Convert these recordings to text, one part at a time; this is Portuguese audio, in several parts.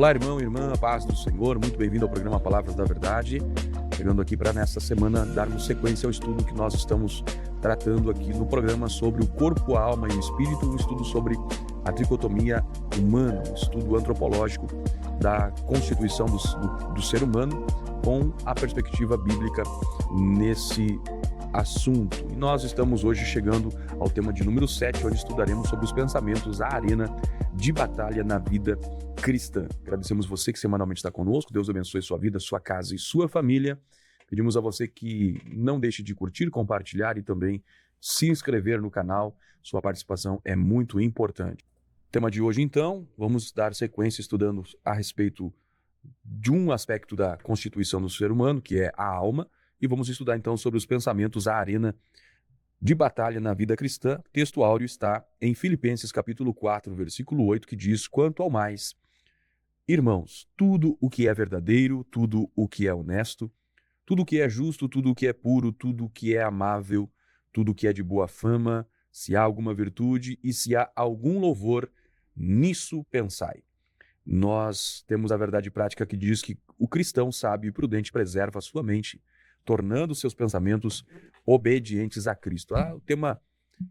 Olá, irmão e irmã, paz do Senhor, muito bem-vindo ao programa Palavras da Verdade. Chegando aqui para nesta semana darmos sequência ao estudo que nós estamos tratando aqui no programa sobre o corpo, a alma e o espírito, um estudo sobre a dicotomia humana, um estudo antropológico da constituição do ser humano com a perspectiva bíblica nesse assunto. E nós estamos hoje chegando ao tema de número 7, onde estudaremos sobre os pensamentos, a arena de batalha na vida cristã. Agradecemos você que semanalmente está conosco. Deus abençoe sua vida, sua casa e sua família. Pedimos a você que não deixe de curtir, compartilhar e também se inscrever no canal. Sua participação é muito importante. Tema de hoje, então, vamos dar sequência estudando a respeito de um aspecto da constituição do ser humano, que é a alma, e vamos estudar então sobre os pensamentos, a arena de batalha na vida cristã. O texto áureo está em Filipenses capítulo 4, versículo 8, que diz: quanto ao mais, irmãos, tudo o que é verdadeiro, tudo o que é honesto, tudo o que é justo, tudo o que é puro, tudo o que é amável, tudo o que é de boa fama, se há alguma virtude e se há algum louvor, nisso pensai. Nós temos a verdade prática que diz que o cristão sábio e prudente preserva a sua mente, tornando seus pensamentos obedientes a Cristo. O tema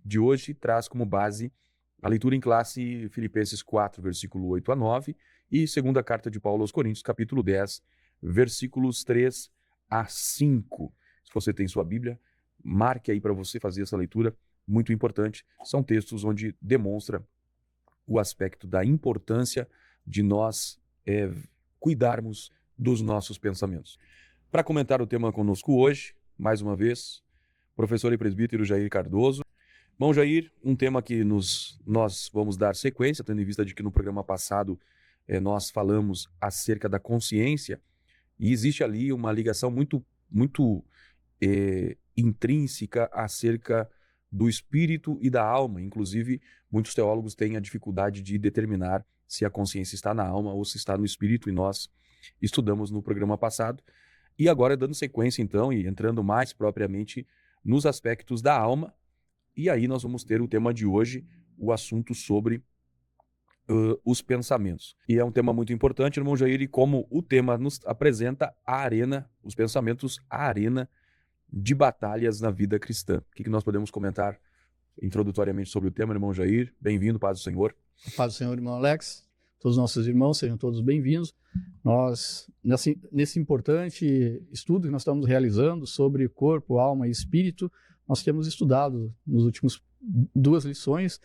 de hoje traz como base a leitura em classe Filipenses 4, versículo 8 a 9 e segunda carta de Paulo aos Coríntios, capítulo 10, versículos 3 a 5. Se você tem sua Bíblia, marque aí para você fazer essa leitura, muito importante. São textos onde demonstra o aspecto da importância de nós cuidarmos dos nossos pensamentos. Para comentar o tema conosco hoje, mais uma vez, professor e presbítero Jair Cardoso. Bom, Jair, um tema que nós vamos dar sequência, tendo em vista de que no programa passado nós falamos acerca da consciência, e existe ali uma ligação muito intrínseca acerca do espírito e da alma. Inclusive, muitos teólogos têm a dificuldade de determinar se a consciência está na alma ou se está no espírito, e nós estudamos no programa passado. E agora, dando sequência, então, e entrando mais propriamente nos aspectos da alma, e aí nós vamos ter o tema de hoje, o assunto sobre os pensamentos. E é um tema muito importante, irmão Jair, e como o tema nos apresenta a arena, os pensamentos, a arena de batalhas na vida cristã. O que nós podemos comentar introdutoriamente sobre o tema, irmão Jair? Bem-vindo, paz do Senhor. Paz do Senhor, irmão Alex. Todos os nossos irmãos, sejam todos bem-vindos. Nós, nesse importante estudo que nós estamos realizando sobre corpo, alma e espírito, nós temos estudado nos últimos 2 lições,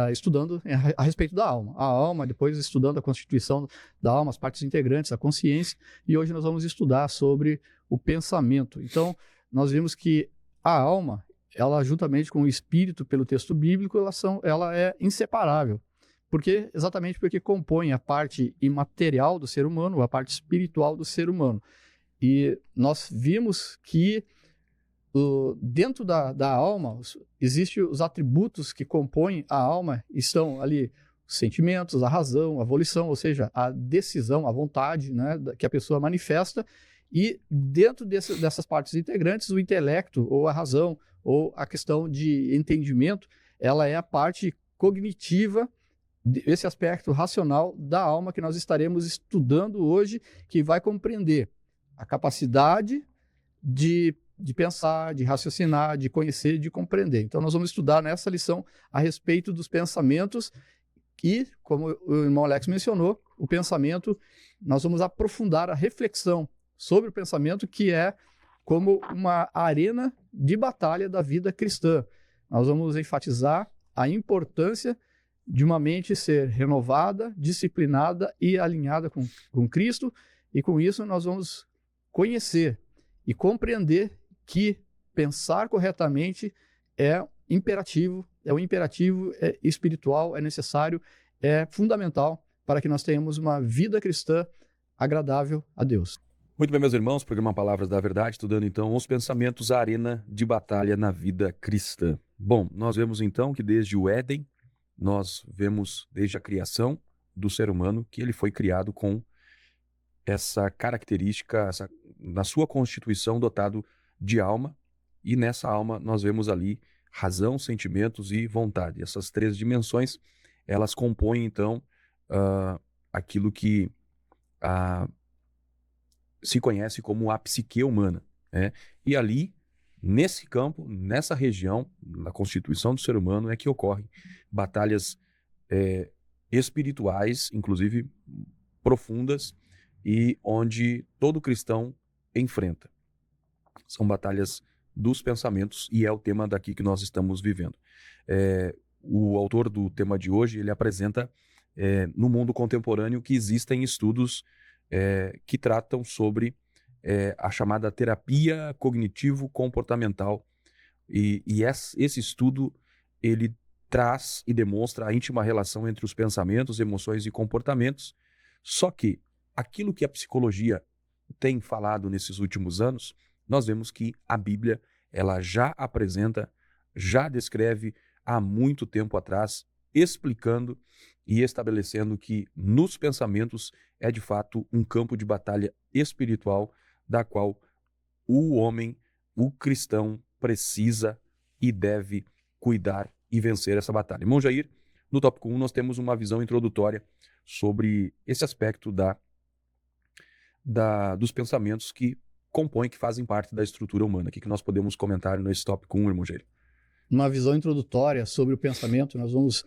estudando a respeito da alma. A alma, depois estudando a constituição da alma, as partes integrantes, a consciência, e hoje nós vamos estudar sobre o pensamento. Então, nós vimos que a alma, ela juntamente com o espírito, pelo texto bíblico, ela é inseparável. Exatamente porque compõe a parte imaterial do ser humano, a parte espiritual do ser humano. E nós vimos que dentro da alma, existem os atributos que compõem a alma, estão ali os sentimentos, a razão, a volição, ou seja, a decisão, a vontade, né, que a pessoa manifesta, e dentro dessas partes integrantes, o intelecto, ou a razão, ou a questão de entendimento, ela é a parte cognitiva, esse aspecto racional da alma que nós estaremos estudando hoje, que vai compreender a capacidade de pensar, de raciocinar, de conhecer, de compreender. Então, nós vamos estudar nessa lição a respeito dos pensamentos e, como o irmão Alex mencionou, o pensamento, nós vamos aprofundar a reflexão sobre o pensamento, que é como uma arena de batalha da vida cristã. Nós vamos enfatizar a importância de uma mente ser renovada, disciplinada e alinhada com Cristo, e com isso nós vamos conhecer e compreender que pensar corretamente é imperativo, é espiritual, é necessário, é fundamental para que nós tenhamos uma vida cristã agradável a Deus. Muito bem, meus irmãos, programa Palavras da Verdade, estudando então os pensamentos, a arena de batalha na vida cristã. Bom, nós vemos então que desde o Éden, nós vemos desde a criação do ser humano que ele foi criado com essa característica, na sua constituição, dotado de alma, e nessa alma nós vemos ali razão, sentimentos e vontade. Essas 3 dimensões, elas compõem então aquilo que se conhece como a psique humana, né? E ali, nesse campo, nessa região, na constituição do ser humano, é que ocorrem batalhas espirituais, inclusive profundas, e onde todo cristão enfrenta. São batalhas dos pensamentos, e é o tema daqui que nós estamos vivendo. O autor do tema de hoje, ele apresenta no mundo contemporâneo que existem estudos que tratam sobre a chamada terapia cognitivo-comportamental, e esse estudo ele traz e demonstra a íntima relação entre os pensamentos, emoções e comportamentos. Só que aquilo que a psicologia tem falado nesses últimos anos, nós vemos que a Bíblia ela já apresenta, já descreve há muito tempo atrás, explicando e estabelecendo que nos pensamentos é de fato um campo de batalha espiritual da qual o homem, o cristão, precisa e deve cuidar e vencer essa batalha. Irmão Jair, no tópico 1 nós temos uma visão introdutória sobre esse aspecto dos pensamentos que compõem, que fazem parte da estrutura humana. O que nós podemos comentar nesse tópico 1, irmão Jair? Uma visão introdutória sobre o pensamento, nós vamos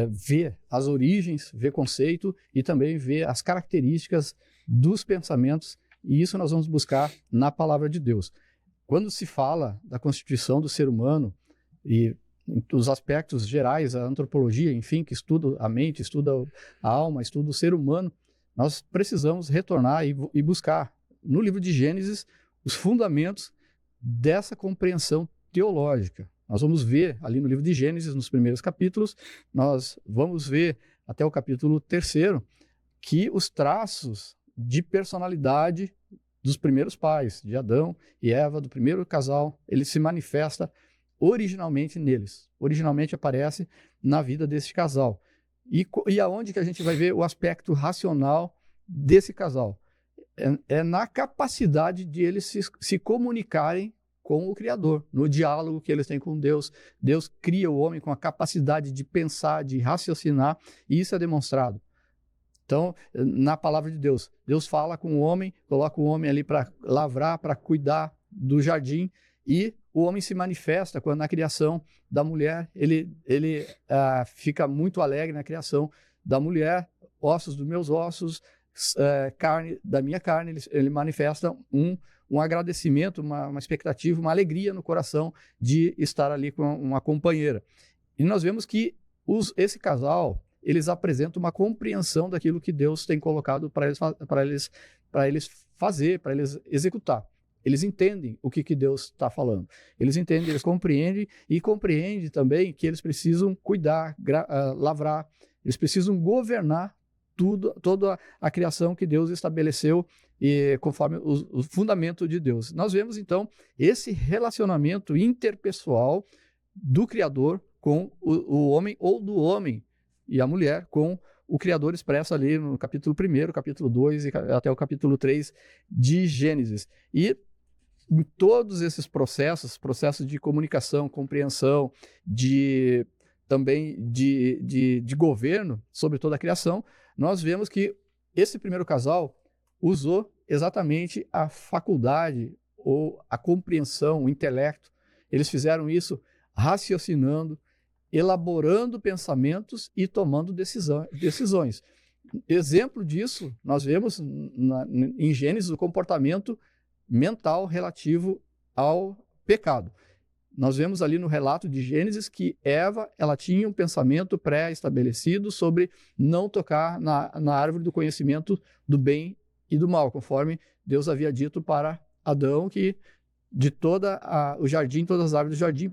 ver as origens, ver conceito e também ver as características dos pensamentos, e isso nós vamos buscar na palavra de Deus. Quando se fala da constituição do ser humano e os aspectos gerais, a antropologia, enfim, que estuda a mente, estuda a alma, estuda o ser humano, nós precisamos retornar e buscar no livro de Gênesis os fundamentos dessa compreensão teológica. Nós vamos ver ali no livro de Gênesis, nos primeiros capítulos, nós vamos ver até o capítulo 3, que os traços de personalidade dos primeiros pais, de Adão e Eva, do primeiro casal, ele se manifesta originalmente neles. Originalmente aparece na vida desse casal. E aonde que a gente vai ver o aspecto racional desse casal? É na capacidade de eles se comunicarem com o Criador, no diálogo que eles têm com Deus. Deus cria o homem com a capacidade de pensar, de raciocinar, e isso é demonstrado. Então, na palavra de Deus, Deus fala com o homem, coloca o homem ali para lavrar, para cuidar do jardim, e o homem se manifesta quando na criação da mulher, ele fica muito alegre na criação da mulher, ossos dos meus ossos, carne da minha carne, ele manifesta um agradecimento, uma expectativa, uma alegria no coração de estar ali com uma companheira. E nós vemos que esse casal, eles apresentam uma compreensão daquilo que Deus tem colocado para eles fazer, para eles executar. Eles entendem o que Deus está falando. Eles entendem, eles compreendem e compreendem também que eles precisam cuidar, lavrar, eles precisam governar toda a criação que Deus estabeleceu e conforme o fundamento de Deus. Nós vemos então esse relacionamento interpessoal do Criador com o homem, ou do homem e a mulher com o Criador, expresso ali no capítulo 1, capítulo 2 e até o capítulo 3 de Gênesis. E em todos esses processos de comunicação, compreensão, também de governo sobre toda a criação, nós vemos que esse primeiro casal usou exatamente a faculdade ou a compreensão, o intelecto. Eles fizeram isso raciocinando, elaborando pensamentos e tomando decisões. Exemplo disso, nós vemos em Gênesis o comportamento mental relativo ao pecado. Nós vemos ali no relato de Gênesis que Eva, ela tinha um pensamento pré-estabelecido sobre não tocar na árvore do conhecimento do bem e do mal, conforme Deus havia dito para Adão que de o jardim, todas as árvores do jardim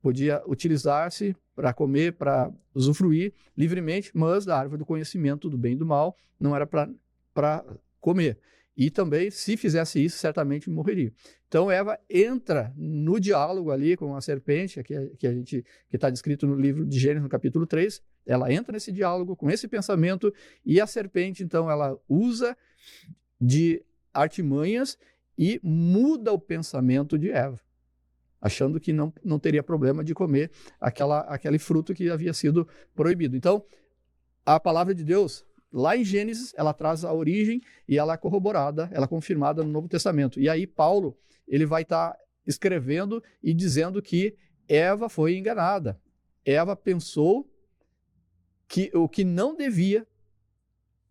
podia utilizar-se para comer, para usufruir livremente, mas da árvore do conhecimento do bem e do mal não era para comer. E também, se fizesse isso, certamente morreria. Então, Eva entra no diálogo ali com a serpente, que está descrito no livro de Gênesis, no capítulo 3. Ela entra nesse diálogo com esse pensamento, e a serpente, então, ela usa de artimanhas e muda o pensamento de Eva, achando que não teria problema de comer aquele fruto que havia sido proibido. Então, a palavra de Deus, lá em Gênesis, ela traz a origem e ela é corroborada, ela é confirmada no Novo Testamento. E aí Paulo, ele vai estar escrevendo e dizendo que Eva foi enganada. Eva pensou que o que não devia,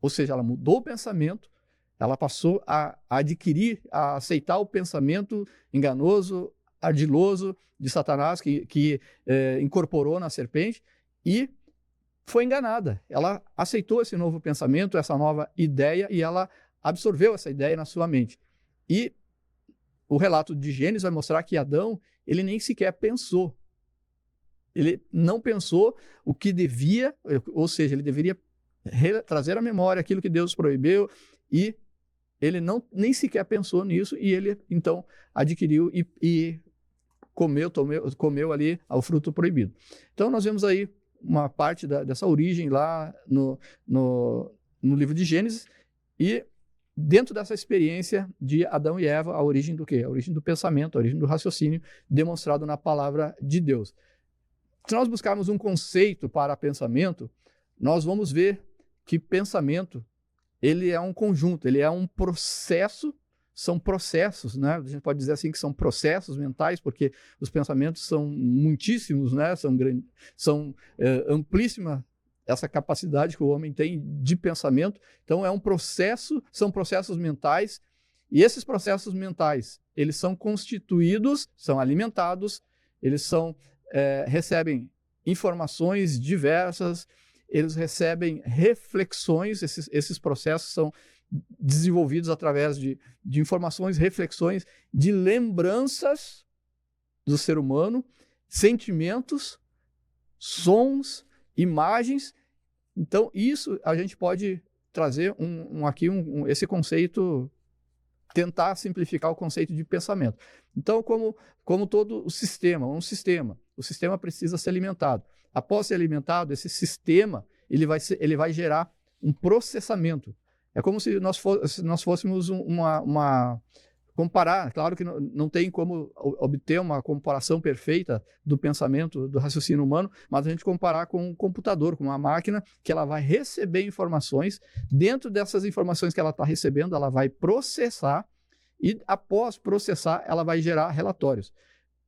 ou seja, ela mudou o pensamento, ela passou a adquirir, a aceitar o pensamento enganoso, ardiloso de Satanás, que incorporou na serpente, e foi enganada. Ela aceitou esse novo pensamento, essa nova ideia, e ela absorveu essa ideia na sua mente. E o relato de Gênesis vai mostrar que Adão, ele nem sequer pensou. Ele não pensou o que devia, ou seja, ele deveria trazer à memória aquilo que Deus proibiu, e ele nem sequer pensou nisso, e ele então adquiriu e comeu ali o fruto proibido. Então nós vemos aí uma parte dessa origem lá no livro de Gênesis, e dentro dessa experiência de Adão e Eva, a origem do quê? A origem do pensamento, a origem do raciocínio demonstrado na palavra de Deus. Se nós buscarmos um conceito para pensamento, nós vamos ver que pensamento, ele é um conjunto, ele é um processo, são processos, né? A gente pode dizer assim que são processos mentais, porque os pensamentos são muitíssimos, né? São amplíssima essa capacidade que o homem tem de pensamento. Então é um processo, são processos mentais, e esses processos mentais, eles são constituídos, são alimentados, eles recebem informações diversas, eles recebem reflexões, esses processos são desenvolvidos através de informações, reflexões, de lembranças do ser humano, sentimentos, sons, imagens. Então, isso a gente pode trazer esse conceito, tentar simplificar o conceito de pensamento. Então, como todo o sistema, o sistema precisa ser alimentado. Após ser alimentado, esse sistema ele vai gerar um processamento. É como se nós fôssemos comparar. Claro que não tem como obter uma comparação perfeita do pensamento, do raciocínio humano, mas a gente comparar com um computador, com uma máquina, que ela vai receber informações. Dentro dessas informações que ela está recebendo, ela vai processar, e após processar, ela vai gerar relatórios.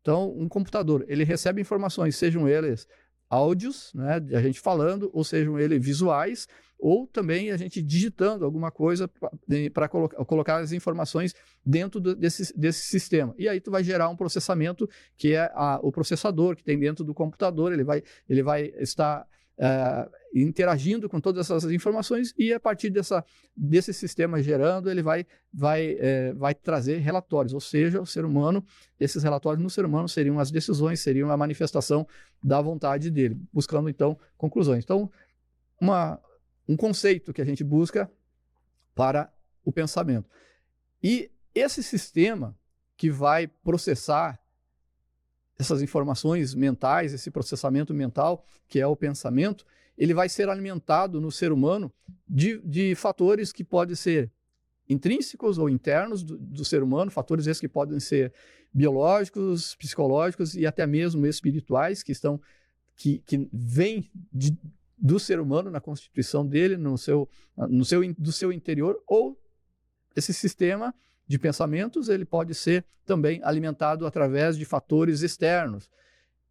Então, um computador, ele recebe informações, sejam eles áudios, né, a gente falando, ou sejam eles visuais, ou também a gente digitando alguma coisa para colocar as informações dentro desse sistema. E aí tu vai gerar um processamento, que é o processador que tem dentro do computador. Ele vai estar interagindo com todas essas informações, e a partir desse sistema gerando, ele vai trazer relatórios, ou seja, o ser humano, esses relatórios no ser humano seriam as decisões, seriam a manifestação da vontade dele, buscando então conclusões. Então, um conceito que a gente busca para o pensamento. E esse sistema que vai processar essas informações mentais, esse processamento mental, que é o pensamento, ele vai ser alimentado no ser humano de fatores que podem ser intrínsecos ou internos do ser humano, fatores esses que podem ser biológicos, psicológicos e até mesmo espirituais, que vêm do ser humano, na constituição dele, do seu interior, ou esse sistema de pensamentos, ele pode ser também alimentado através de fatores externos.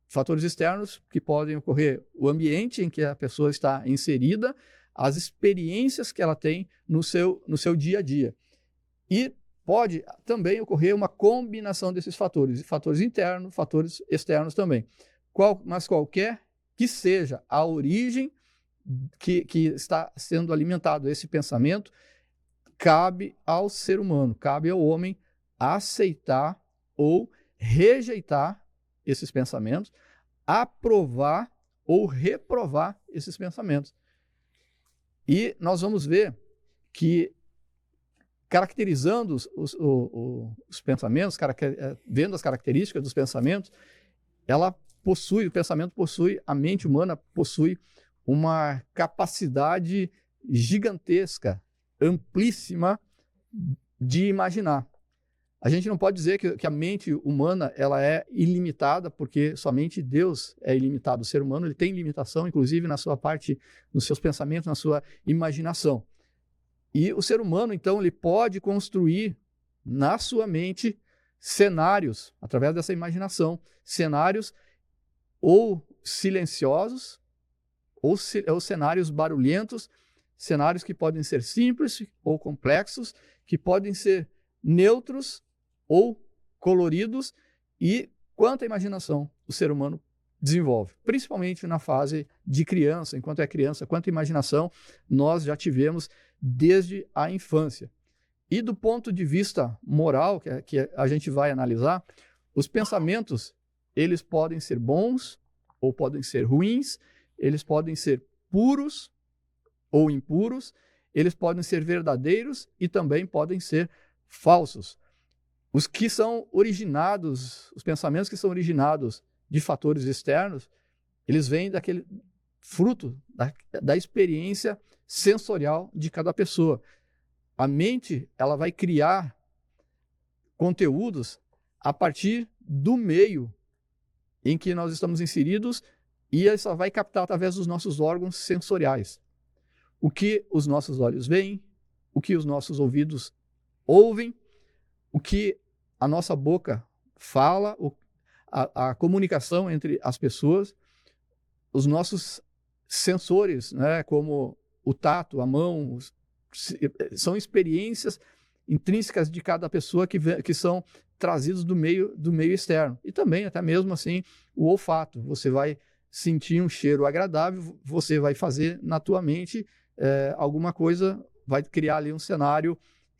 Fatores externos que podem ocorrer o ambiente em que a pessoa está inserida, as experiências que ela tem no seu dia a dia. E pode também ocorrer uma combinação desses fatores internos, fatores externos também. Mas qualquer que seja a origem que está sendo alimentado esse pensamento, cabe ao ser humano, cabe ao homem aceitar ou rejeitar esses pensamentos, aprovar ou reprovar esses pensamentos. E nós vamos ver que, caracterizando os pensamentos, vendo as características dos pensamentos, a mente humana possui uma capacidade gigantesca, amplíssima de imaginar. A gente não pode dizer que a mente humana ela é ilimitada, porque somente Deus é ilimitado. O ser humano ele tem limitação, inclusive na sua parte, nos seus pensamentos, na sua imaginação. E o ser humano, então, ele pode construir na sua mente cenários, através dessa imaginação, cenários ou silenciosos, ou cenários barulhentos, cenários que podem ser simples ou complexos, que podem ser neutros ou coloridos, e quanta imaginação o ser humano desenvolve, principalmente na fase de criança, enquanto é criança, quanta imaginação nós já tivemos desde a infância. E do ponto de vista moral, que a gente vai analisar, os pensamentos, eles podem ser bons ou podem ser ruins, eles podem ser puros ou impuros, eles podem ser verdadeiros e também podem ser falsos. Os que são originados, os pensamentos que são originados de fatores externos, eles vêm daquele fruto da experiência sensorial de cada pessoa. A mente, ela vai criar conteúdos a partir do meio em que nós estamos inseridos, e ela só vai captar através dos nossos órgãos sensoriais. O que os nossos olhos veem, o que os nossos ouvidos ouvem, o que a nossa boca fala, a comunicação entre as pessoas, os nossos sensores, né, como o tato, a mão, são experiências intrínsecas de cada pessoa que são trazidos do meio externo. E também, até mesmo assim, o olfato. Você vai sentir um cheiro agradável, você vai fazer na tua mente alguma coisa, vai criar ali um cenário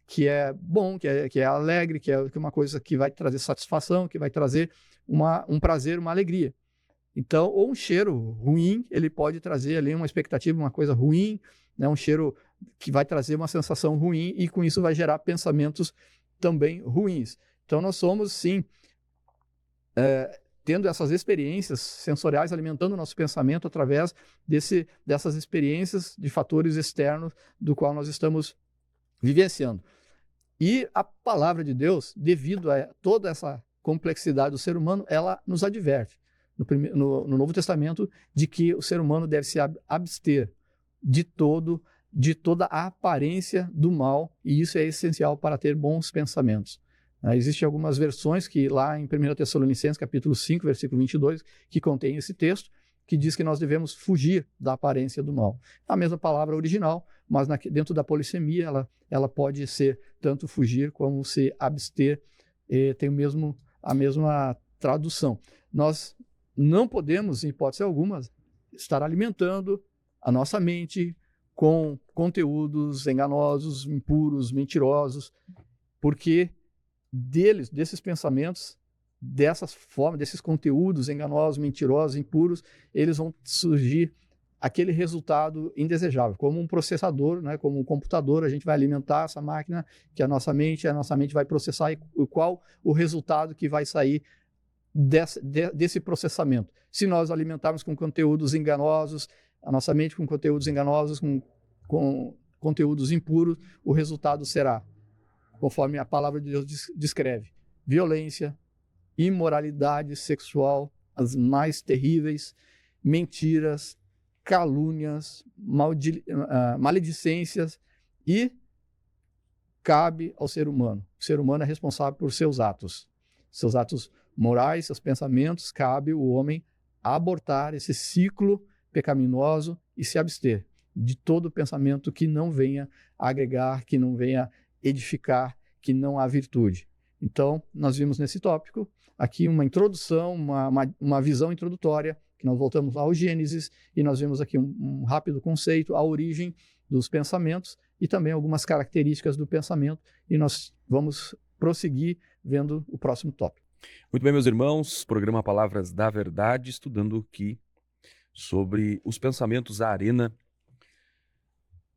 que é bom, que é alegre, que é uma coisa que vai trazer satisfação, que vai trazer um prazer, uma alegria. Então, ou um cheiro ruim, ele pode trazer ali uma expectativa, uma coisa ruim, né? Um cheiro que vai trazer uma sensação ruim, e com isso vai gerar pensamentos também ruins. Então, nós somos, sim, tendo essas experiências sensoriais, alimentando o nosso pensamento através dessas experiências de fatores externos do qual nós estamos vivenciando. E a palavra de Deus, devido a toda essa complexidade do ser humano, ela nos adverte no Novo Testamento de que o ser humano deve se abster de toda a aparência do mal, e isso é essencial para ter bons pensamentos. Existem algumas versões que lá em 1 Tessalonicenses, capítulo 5, versículo 22, que contém esse texto, que diz que nós devemos fugir da aparência do mal. A mesma palavra original, mas dentro da polissemia ela pode ser tanto fugir como se abster, tem a mesma tradução. Nós não podemos, em hipótese alguma, estar alimentando a nossa mente com conteúdos enganosos, impuros, mentirosos, porque desses pensamentos, dessas formas, desses conteúdos enganosos, mentirosos, impuros, eles vão surgir aquele resultado indesejável. Como um processador, né, como um computador, a gente vai alimentar essa máquina, que a nossa mente vai processar, e qual o resultado que vai sair desse processamento. Se nós alimentarmos com conteúdos enganosos, a nossa mente com conteúdos enganosos, com conteúdos impuros, o resultado será, conforme a palavra de Deus descreve, violência, imoralidade sexual, as mais terríveis, mentiras, calúnias, maledicências, e cabe ao ser humano. O ser humano é responsável por seus atos morais, seus pensamentos. Cabe o homem abortar esse ciclo pecaminoso e se abster de todo pensamento que não venha agregar, que não venha edificar, que não há virtude. Então, nós vimos nesse tópico aqui uma introdução, uma visão introdutória, que nós voltamos ao Gênesis, e nós vimos aqui um rápido conceito, a origem dos pensamentos e também algumas características do pensamento, e nós vamos prosseguir vendo o próximo tópico. Muito bem, meus irmãos, programa Palavras da Verdade, estudando aqui sobre os pensamentos, a arena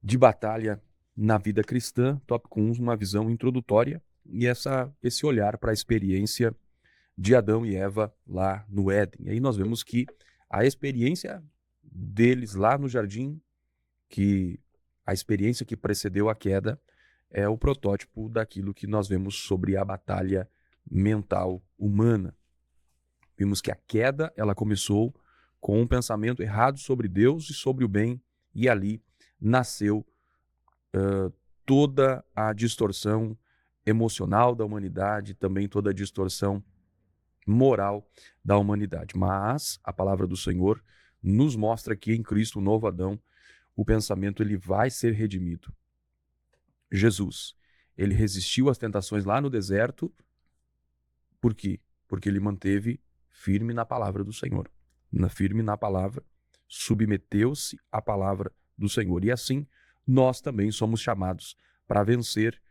de batalha na vida cristã. Tópico 1, uma visão introdutória, e esse olhar para a experiência de Adão e Eva lá no Éden. E aí nós vemos que a experiência deles lá no jardim, a experiência que precedeu a queda, é o protótipo daquilo que nós vemos sobre a batalha mental humana. Vimos que a queda, ela começou com um pensamento errado sobre Deus e sobre o bem, e ali nasceu toda a distorção emocional da humanidade, também toda a distorção moral da humanidade. Mas a palavra do Senhor nos mostra que em Cristo, o novo Adão, o pensamento ele vai ser redimido. Jesus, ele resistiu às tentações lá no deserto. Por quê? Porque ele manteve firme na palavra do Senhor. Firme na palavra, submeteu-se à palavra do Senhor. E assim, nós também somos chamados para vencer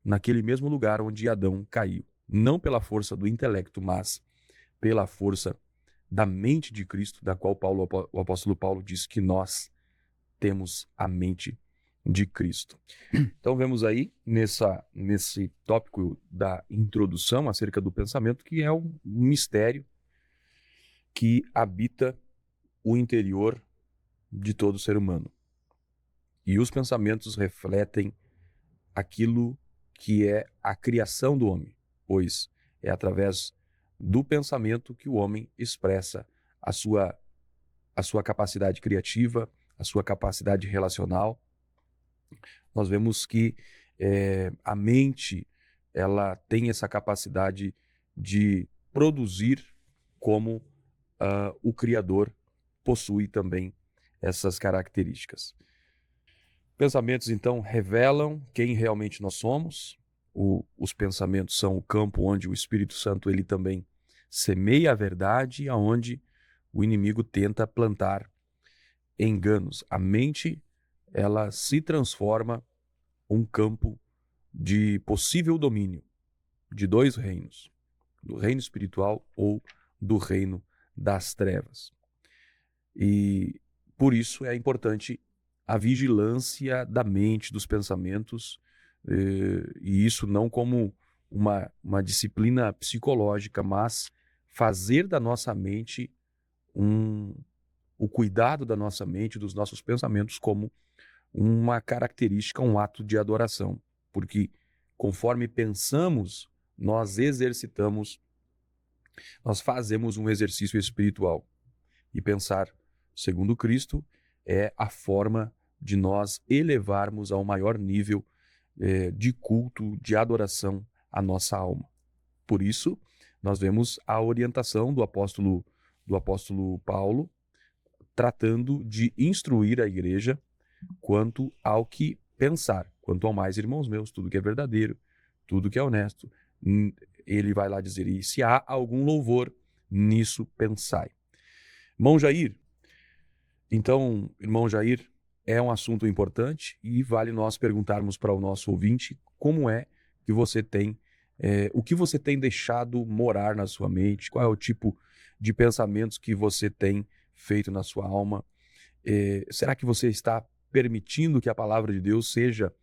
naquele mesmo lugar onde Adão caiu. Não pela força do intelecto, mas pela força da mente de Cristo, da qual o apóstolo Paulo diz que nós temos a mente de Cristo. Então vemos aí nesse tópico da introdução acerca do pensamento, que é um mistério que habita o interior de todo ser humano. E os pensamentos refletem aquilo que é a criação do homem, pois é através do pensamento que o homem expressa a sua capacidade criativa, a sua capacidade relacional. Nós vemos que a mente ela tem essa capacidade de produzir como o Criador possui também essas características. Pensamentos, então, revelam quem realmente nós somos. Os pensamentos são o campo onde o Espírito Santo ele também semeia a verdade, aonde o inimigo tenta plantar enganos. A mente ela se transforma um campo de possível domínio de dois reinos, do reino espiritual ou do reino das trevas. E por isso é importante a vigilância da mente, dos pensamentos, e isso não como uma disciplina psicológica, mas fazer da nossa mente o cuidado da nossa mente, dos nossos pensamentos como uma característica, um ato de adoração, porque conforme pensamos, nós exercitamos, nós fazemos um exercício espiritual. E pensar, segundo Cristo, é a forma de nós elevarmos ao maior nível de culto, de adoração a nossa alma. Por isso, nós vemos a orientação do apóstolo Paulo, tratando de instruir a igreja quanto ao que pensar. Quanto ao mais, irmãos meus, tudo que é verdadeiro, tudo que é honesto. Ele vai lá dizer, e se há algum louvor, nisso pensai. Irmão Jair, então, irmão Jair, é um assunto importante e vale nós perguntarmos para o nosso ouvinte como é que você tem, o que você tem deixado morar na sua mente, qual é o tipo de pensamentos que você tem feito na sua alma. Será que você está permitindo que a palavra de Deus seja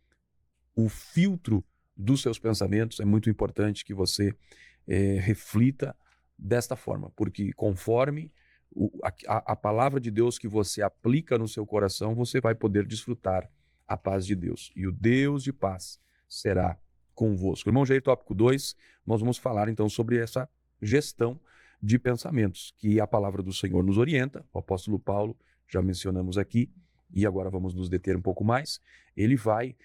o filtro dos seus pensamentos? É muito importante que você reflita desta forma, porque conforme a palavra de Deus que você aplica no seu coração, você vai poder desfrutar a paz de Deus. E o Deus de paz será convosco. Irmão Jair, tópico 2, nós vamos falar então sobre essa gestão de pensamentos, que a palavra do Senhor nos orienta. O apóstolo Paulo, já mencionamos aqui, e agora vamos nos deter um pouco mais. Ele vai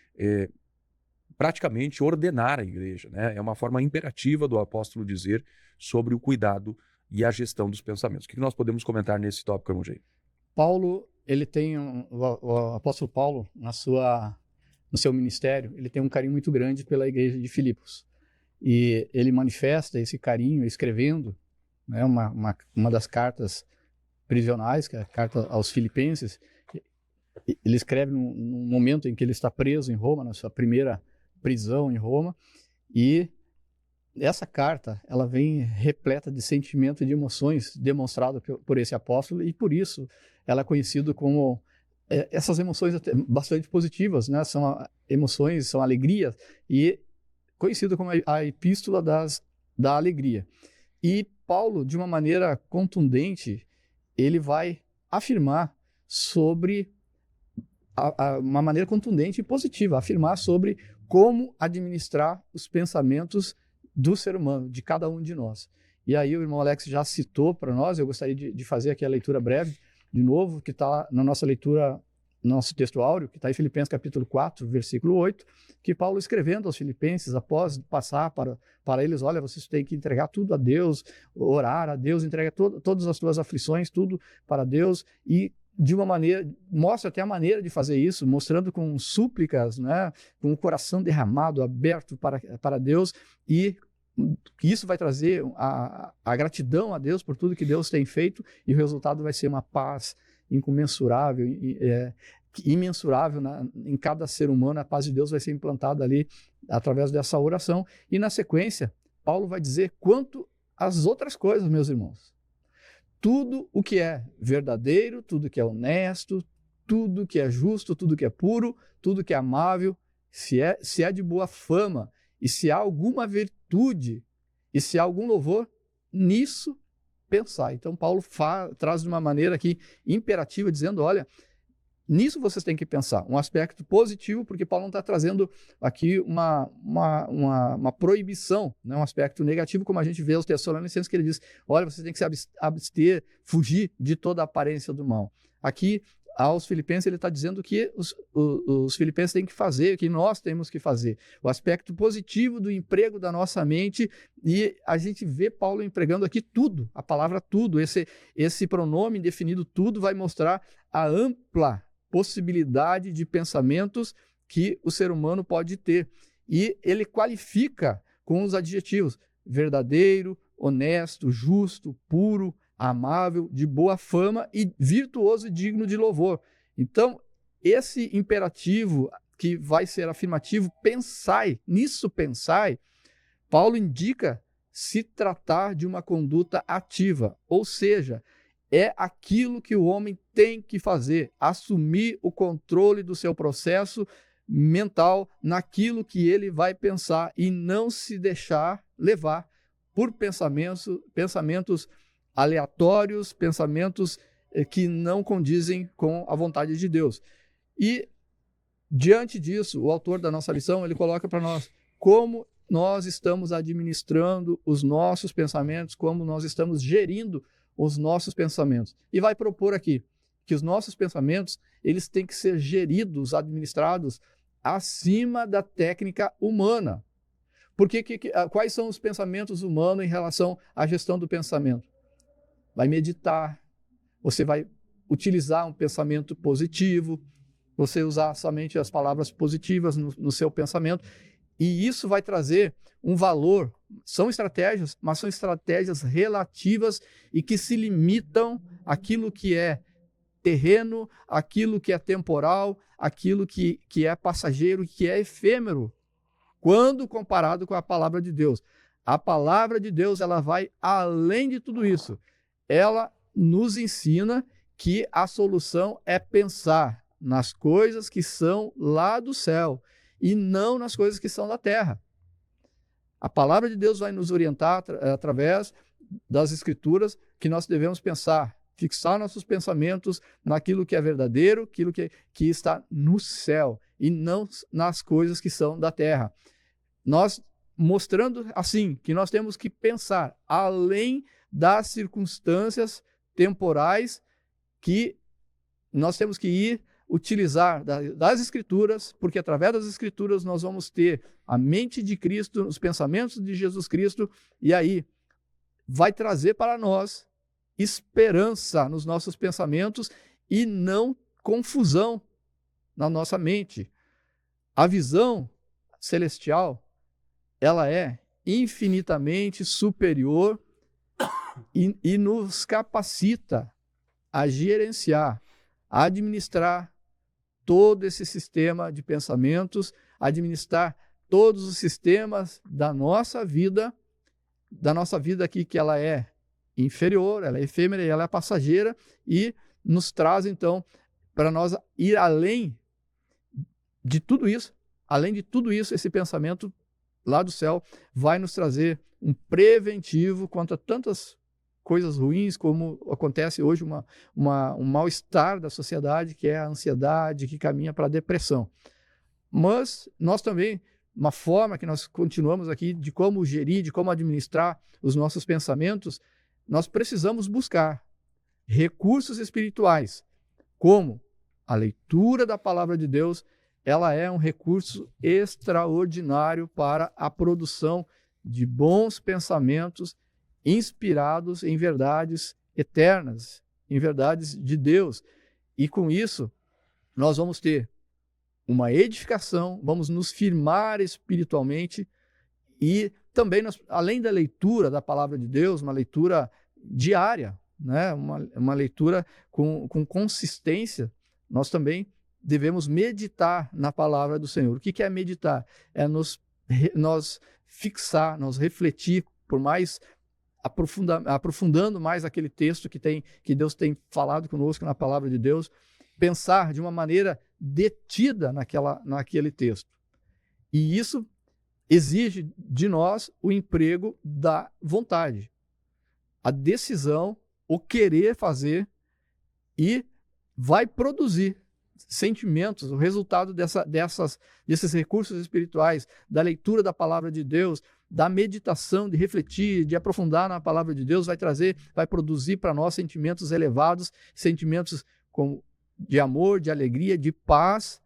praticamente ordenar a igreja, né? É uma forma imperativa do apóstolo dizer sobre o cuidado e a gestão dos pensamentos. O que nós podemos comentar nesse tópico, irmão Jair? Paulo, ele tem o apóstolo Paulo, no seu ministério, ele tem um carinho muito grande pela igreja de Filipos. E ele manifesta esse carinho escrevendo, né, uma das cartas prisionais, que é a carta aos Filipenses. Ele escreve num momento em que ele está preso em Roma, na sua primeira prisão em Roma, e essa carta ela vem repleta de sentimento e de emoções demonstrado por esse apóstolo, e por isso ela é conhecida como essas emoções bastante positivas, né? São emoções, são alegrias, e conhecida como a epístola da alegria. E Paulo, de uma maneira contundente, ele vai afirmar sobre uma maneira contundente e positiva, afirmar sobre como administrar os pensamentos do ser humano, de cada um de nós. E aí o irmão Alex já citou para nós, eu gostaria de fazer aqui a leitura breve, de novo, que está na nossa leitura, nosso texto áureo, que está em Filipenses capítulo 4, versículo 8, que Paulo escrevendo aos filipenses, após passar para eles, olha, vocês têm que entregar tudo a Deus, orar a Deus, entrega todas as tuas aflições, tudo para Deus, e de uma maneira, mostra até a maneira de fazer isso, mostrando com súplicas, né, com o coração derramado, aberto para Deus, e isso vai trazer a gratidão a Deus por tudo que Deus tem feito, e o resultado vai ser uma paz incomensurável, imensurável em cada ser humano. A paz de Deus vai ser implantada ali através dessa oração. E na sequência, Paulo vai dizer quanto às outras coisas, meus irmãos. Tudo o que é verdadeiro, tudo que é honesto, tudo que é justo, tudo que é puro, tudo que é amável, se é de boa fama, e se há alguma virtude, e se há algum louvor, nisso pensar. Então Paulo traz de uma maneira aqui imperativa, dizendo, olha, nisso vocês têm que pensar. Um aspecto positivo, porque Paulo não está trazendo aqui uma proibição, né? Um aspecto negativo, como a gente vê os Tessalonicenses, que ele diz, olha, vocês têm que se abster, fugir de toda a aparência do mal. Aqui, aos filipenses, ele está dizendo que os filipenses têm que fazer, que nós temos que fazer. O aspecto positivo do emprego da nossa mente, e a gente vê Paulo empregando aqui tudo, a palavra tudo, esse pronome definido tudo vai mostrar a ampla possibilidade de pensamentos que o ser humano pode ter. E ele qualifica com os adjetivos verdadeiro, honesto, justo, puro, amável, de boa fama e virtuoso e digno de louvor. Então, esse imperativo que vai ser afirmativo, pensai, nisso pensai, Paulo indica se tratar de uma conduta ativa, ou seja, é aquilo que o homem tem que fazer, assumir o controle do seu processo mental naquilo que ele vai pensar e não se deixar levar por pensamentos aleatórios, pensamentos que não condizem com a vontade de Deus. E, diante disso, o autor da nossa lição, ele coloca para nós como nós estamos administrando os nossos pensamentos, como nós estamos gerindo os nossos pensamentos. E vai propor aqui que os nossos pensamentos, eles têm que ser geridos, administrados acima da técnica humana. Porque quais são os pensamentos humanos em relação à gestão do pensamento? Vai meditar, você vai utilizar um pensamento positivo, você usar somente as palavras positivas no seu pensamento, e isso vai trazer um valor. São estratégias, mas são estratégias relativas e que se limitam àquilo que é terreno, àquilo que é temporal, àquilo que é passageiro, que é efêmero, quando comparado com a palavra de Deus. A palavra de Deus, ela vai além de tudo isso. Ela nos ensina que a solução é pensar nas coisas que são lá do céu e não nas coisas que são da terra. A palavra de Deus vai nos orientar através das Escrituras que nós devemos pensar, fixar nossos pensamentos naquilo que é verdadeiro, aquilo que está no céu e não nas coisas que são da terra. Nós mostrando assim que nós temos que pensar além das circunstâncias temporais, que nós temos que ir utilizar das Escrituras, porque através das Escrituras nós vamos ter a mente de Cristo, os pensamentos de Jesus Cristo, e aí vai trazer para nós esperança nos nossos pensamentos e não confusão na nossa mente. A visão celestial, ela é infinitamente superior e nos capacita a gerenciar, a administrar todo esse sistema de pensamentos, administrar todos os sistemas da nossa vida aqui, que ela é inferior, ela é efêmera, ela é passageira, e nos traz então para nós ir além de tudo isso. Além de tudo isso, esse pensamento lá do céu vai nos trazer um preventivo contra tantas coisas ruins, como acontece hoje um mal-estar da sociedade, que é a ansiedade, que caminha para a depressão. Mas nós também, uma forma que nós continuamos aqui de como gerir, de como administrar os nossos pensamentos, nós precisamos buscar recursos espirituais, como a leitura da palavra de Deus. Ela é um recurso extraordinário para a produção de bons pensamentos inspirados em verdades eternas, em verdades de Deus. E com isso, nós vamos ter uma edificação, vamos nos firmar espiritualmente e também, além da leitura da palavra de Deus, uma leitura diária, né? uma leitura com consistência, nós também devemos meditar na palavra do Senhor. O que é meditar? É nós fixar, nós refletir, por mais aprofundando mais aquele texto que Deus tem falado conosco na palavra de Deus, pensar de uma maneira detida naquele texto. E isso exige de nós o emprego da vontade, a decisão, o querer fazer, e vai produzir sentimentos, o resultado desses recursos espirituais, da leitura da palavra de Deus, da meditação, de refletir, de aprofundar na palavra de Deus, vai produzir para nós sentimentos elevados, sentimentos de amor, de alegria, de paz,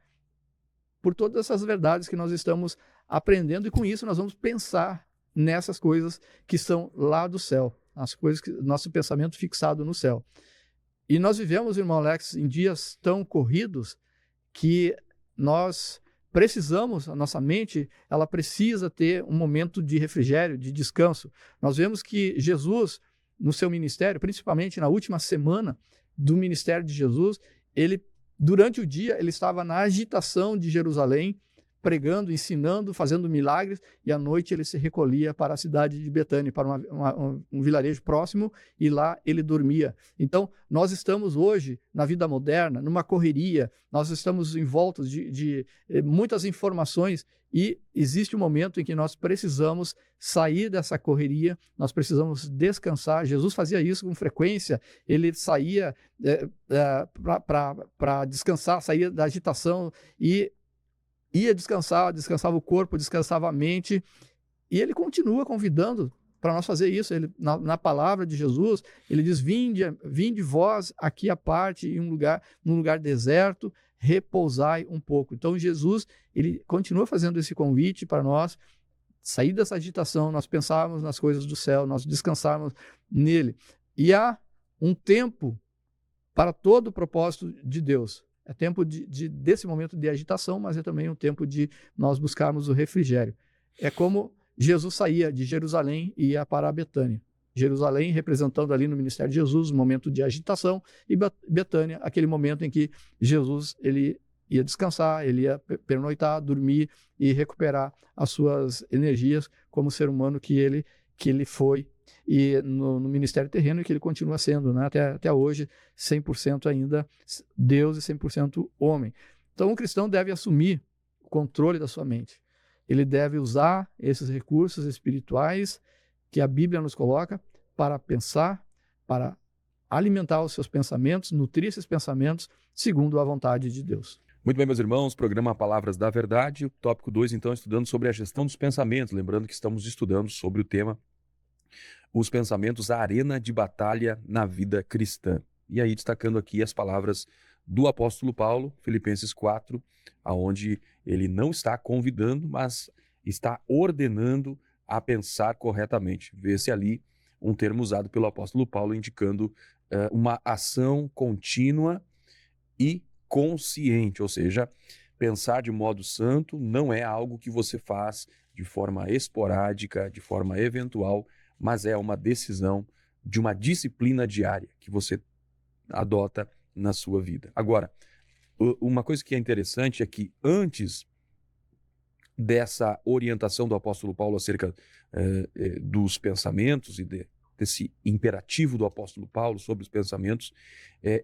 por todas essas verdades que nós estamos aprendendo, e com isso nós vamos pensar nessas coisas que são lá do céu, as coisas que nosso pensamento fixado no céu. E nós vivemos, irmão Alex, em dias tão corridos que nós precisamos, a nossa mente, ela precisa ter um momento de refrigério, de descanso. Nós vemos que Jesus, no seu ministério, principalmente na última semana do ministério de Jesus, durante o dia, ele estava na agitação de Jerusalém, pregando, ensinando, fazendo milagres, e à noite ele se recolhia para a cidade de Betânia, para um vilarejo próximo, e lá ele dormia. Então, nós estamos hoje, na vida moderna, numa correria, nós estamos envoltos de muitas informações, e existe um momento em que nós precisamos sair dessa correria, nós precisamos descansar. Jesus fazia isso com frequência, ele saía para descansar, saía da agitação e ia descansar, descansava o corpo, descansava a mente, e ele continua convidando para nós fazer isso. Ele, na palavra de Jesus, ele diz: vinde vós aqui à parte, num lugar deserto, repousai um pouco. Então Jesus, ele continua fazendo esse convite para nós sair dessa agitação, nós pensarmos nas coisas do céu, nós descansarmos nele. E há um tempo para todo o propósito de Deus. É tempo desse momento de agitação, mas é também um tempo de nós buscarmos o refrigério. É como Jesus saía de Jerusalém e ia para Betânia. Jerusalém representando ali no ministério de Jesus um momento de agitação, e Betânia aquele momento em que Jesus ele ia descansar, ele ia pernoitar, dormir e recuperar as suas energias como ser humano que ele foi, e no ministério terreno, e que ele continua sendo, né? Até hoje, 100% ainda Deus e 100% homem. Então, o cristão deve assumir o controle da sua mente. Ele deve usar esses recursos espirituais que a Bíblia nos coloca para pensar, para alimentar os seus pensamentos, nutrir esses pensamentos segundo a vontade de Deus. Muito bem, meus irmãos, programa Palavras da Verdade, o tópico 2, então, estudando sobre a gestão dos pensamentos. Lembrando que estamos estudando sobre o tema os pensamentos, a arena de batalha na vida cristã. E aí, destacando aqui as palavras do apóstolo Paulo, Filipenses 4, aonde ele não está convidando, mas está ordenando a pensar corretamente. Vê-se ali um termo usado pelo apóstolo Paulo indicando uma ação contínua e consciente, ou seja, pensar de modo santo não é algo que você faz de forma esporádica, de forma eventual, mas é uma decisão de uma disciplina diária que você adota na sua vida. Agora, uma coisa que é interessante é que antes dessa orientação do apóstolo Paulo acerca dos pensamentos e desse imperativo do apóstolo Paulo sobre os pensamentos,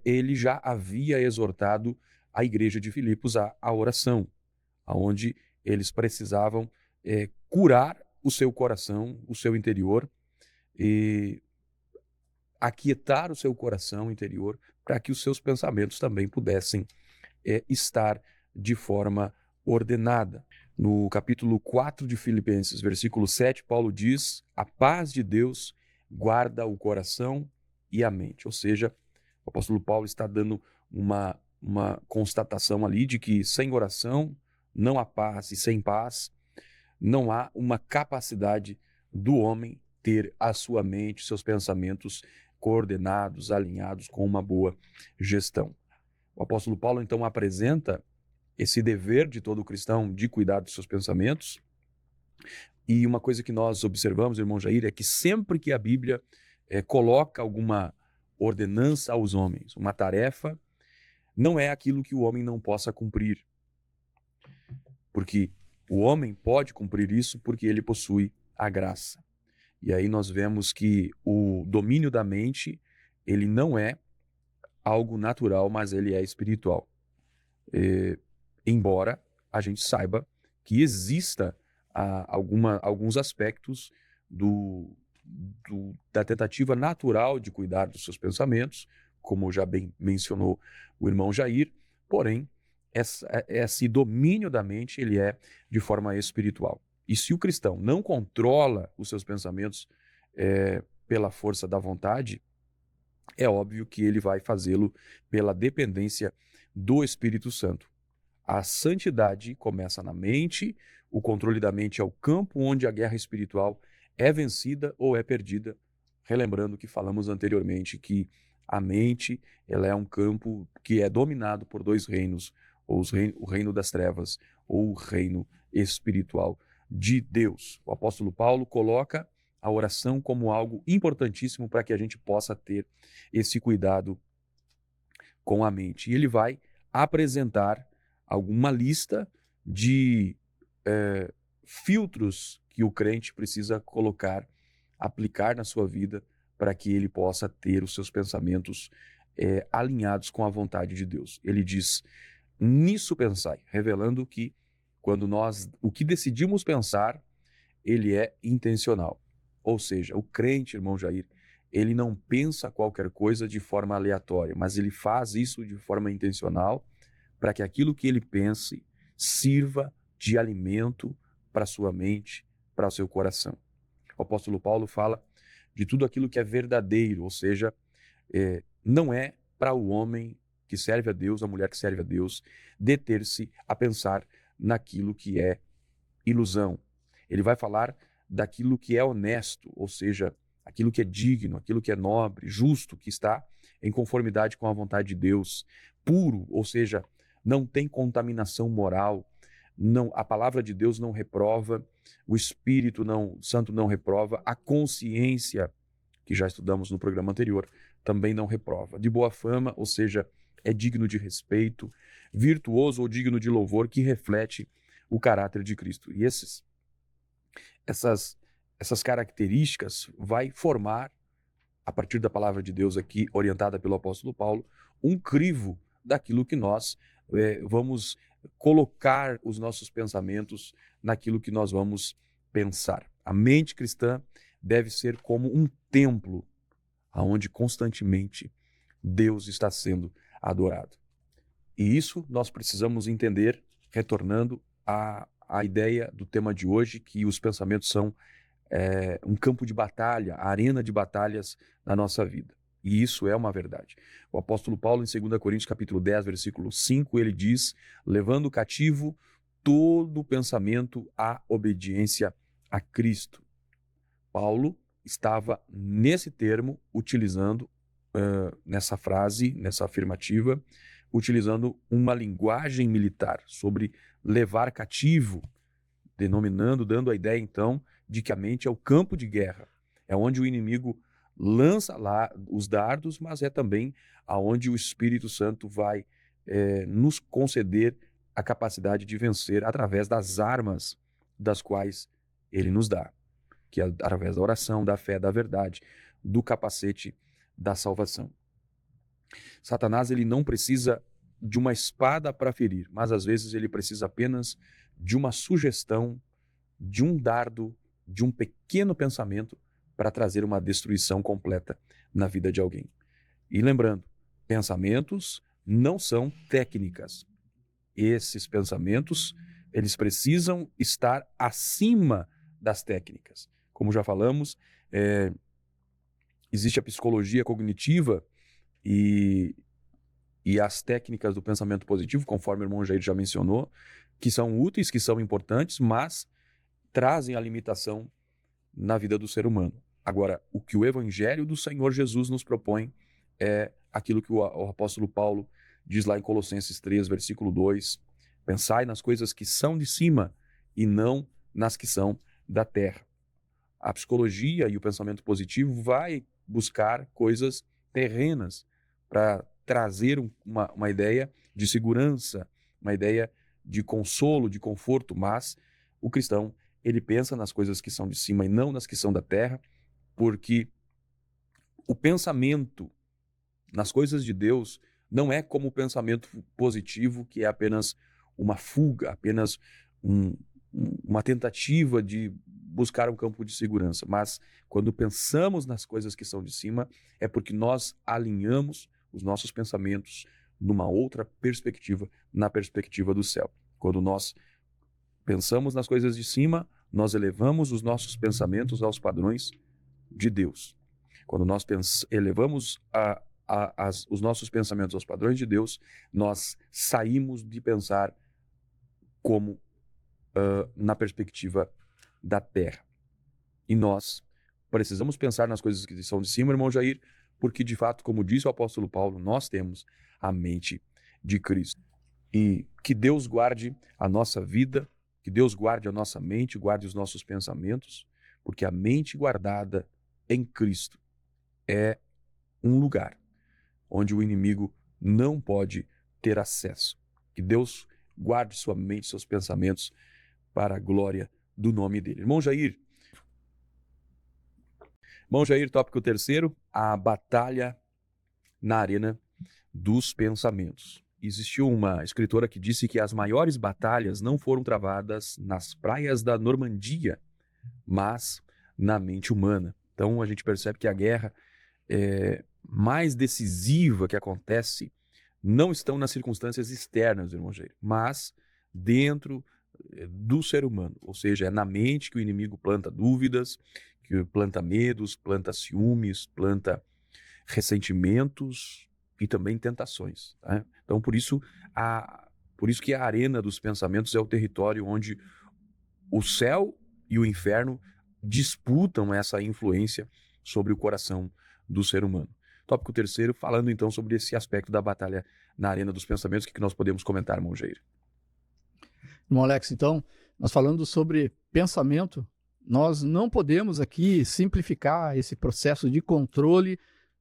ele já havia exortado a igreja de Filipos à oração, onde eles precisavam curar o seu coração, o seu interior, e aquietar o seu coração interior para que os seus pensamentos também pudessem estar de forma ordenada. No capítulo 4 de Filipenses, versículo 7, Paulo diz: a paz de Deus guarda o coração e a mente. Ou seja, o apóstolo Paulo está dando uma constatação ali de que sem oração não há paz, e sem paz não há uma capacidade do homem ter a sua mente, seus pensamentos coordenados, alinhados com uma boa gestão. O apóstolo Paulo então apresenta esse dever de todo cristão de cuidar dos seus pensamentos. E uma coisa que nós observamos, irmão Jair, é que sempre que a Bíblia coloca alguma ordenança aos homens, uma tarefa, não é aquilo que o homem não possa cumprir. Porque o homem pode cumprir isso porque ele possui a graça. E aí nós vemos que o domínio da mente, ele não é algo natural, mas ele é espiritual. Embora a gente saiba que exista alguns aspectos da tentativa natural de cuidar dos seus pensamentos, como já bem mencionou o irmão Jair, porém, esse domínio da mente ele é de forma espiritual. E se o cristão não controla os seus pensamentos pela força da vontade, é óbvio que ele vai fazê-lo pela dependência do Espírito Santo. A santidade começa na mente, o controle da mente é o campo onde a guerra espiritual é vencida ou é perdida. Relembrando que falamos anteriormente que a mente ela é um campo que é dominado por dois reinos, ou o reino das trevas ou o reino espiritual de Deus. O apóstolo Paulo coloca a oração como algo importantíssimo para que a gente possa ter esse cuidado com a mente. E ele vai apresentar alguma lista de filtros que o crente precisa colocar, aplicar na sua vida para que ele possa ter os seus pensamentos alinhados com a vontade de Deus. Ele diz: nisso pensai, revelando que o que decidimos pensar, ele é intencional. Ou seja, o crente, irmão Jair, ele não pensa qualquer coisa de forma aleatória, mas ele faz isso de forma intencional para que aquilo que ele pense sirva de alimento para a sua mente, para o seu coração. O apóstolo Paulo fala de tudo aquilo que é verdadeiro, ou seja, não é para o homem que serve a Deus, a mulher que serve a Deus, deter-se a pensar naquilo que é ilusão. Ele vai falar daquilo que é honesto, ou seja, aquilo que é digno, aquilo que é nobre, justo, que está em conformidade com a vontade de Deus, puro, ou seja, não tem contaminação moral, a palavra de Deus não reprova, o Espírito Santo não reprova, a consciência, que já estudamos no programa anterior, também não reprova. De boa fama, ou seja, é digno de respeito, virtuoso ou digno de louvor, que reflete o caráter de Cristo. E essas características vai formar, a partir da palavra de Deus aqui, orientada pelo apóstolo Paulo, um crivo daquilo que nós vamos colocar os nossos pensamentos naquilo que nós vamos pensar. A mente cristã deve ser como um templo, onde constantemente Deus está sendo adorado. E isso nós precisamos entender, retornando à ideia do tema de hoje, que os pensamentos são um campo de batalha, a arena de batalhas na nossa vida. E isso é uma verdade. O apóstolo Paulo, em 2 Coríntios capítulo 10, versículo 5, ele diz: levando cativo todo pensamento à obediência a Cristo. Paulo estava nesse termo, utilizando, nessa frase, nessa afirmativa, utilizando uma linguagem militar sobre levar cativo, dando a ideia, então, de que a mente é o campo de guerra. É onde o inimigo lança lá os dardos, mas é também aonde o Espírito Santo vai nos conceder a capacidade de vencer através das armas das quais ele nos dá, que é através da oração, da fé, da verdade, do capacete da salvação. Satanás, ele não precisa de uma espada para ferir, mas às vezes ele precisa apenas de uma sugestão, de um dardo, de um pequeno pensamento para trazer uma destruição completa na vida de alguém. E lembrando, pensamentos não são técnicas. Esses pensamentos, eles precisam estar acima das técnicas. Como já falamos, existe a psicologia cognitiva e as técnicas do pensamento positivo, conforme o irmão Jair já mencionou, que são úteis, que são importantes, mas trazem a limitação na vida do ser humano. Agora, o que o Evangelho do Senhor Jesus nos propõe é aquilo que o apóstolo Paulo diz lá em Colossenses 3, versículo 2, pensai nas coisas que são de cima e não nas que são da terra. A psicologia e o pensamento positivo vai buscar coisas terrenas para trazer uma ideia de segurança, uma ideia de consolo, de conforto, mas o cristão, ele pensa nas coisas que são de cima e não nas que são da terra, porque o pensamento nas coisas de Deus não é como o pensamento positivo, que é apenas uma fuga, apenas uma tentativa de buscar um campo de segurança. Mas quando pensamos nas coisas que são de cima, é porque nós alinhamos os nossos pensamentos numa outra perspectiva, na perspectiva do céu. Quando nós pensamos nas coisas de cima, nós elevamos os nossos pensamentos aos padrões de Deus. Quando nós elevamos os nossos pensamentos aos padrões de Deus, nós saímos de pensar como na perspectiva da terra. E nós precisamos pensar nas coisas que são de cima, irmão Jair, porque de fato, como disse o apóstolo Paulo, nós temos a mente de Cristo. E que Deus guarde a nossa vida, que Deus guarde a nossa mente, guarde os nossos pensamentos, porque a mente guardada em Cristo é um lugar onde o inimigo não pode ter acesso. Que Deus guarde sua mente, seus pensamentos para a glória do nome dele. Irmão Jair, tópico 3, a batalha na arena dos pensamentos. Existiu uma escritora que disse que as maiores batalhas não foram travadas nas praias da Normandia, mas na mente humana. Então a gente percebe que a guerra mais decisiva que acontece não estão nas circunstâncias externas, irmão Jair, mas dentro do ser humano. Ou seja, é na mente que o inimigo planta dúvidas, que planta medos, planta ciúmes, planta ressentimentos e também tentações. Tá? Então, por isso que a arena dos pensamentos é o território onde o céu e o inferno disputam essa influência sobre o coração do ser humano. Tópico 3, falando então sobre esse aspecto da batalha na arena dos pensamentos, o que nós podemos comentar, irmão Jair? Irmão Alex, então, nós falando sobre pensamento, nós não podemos aqui simplificar esse processo de controle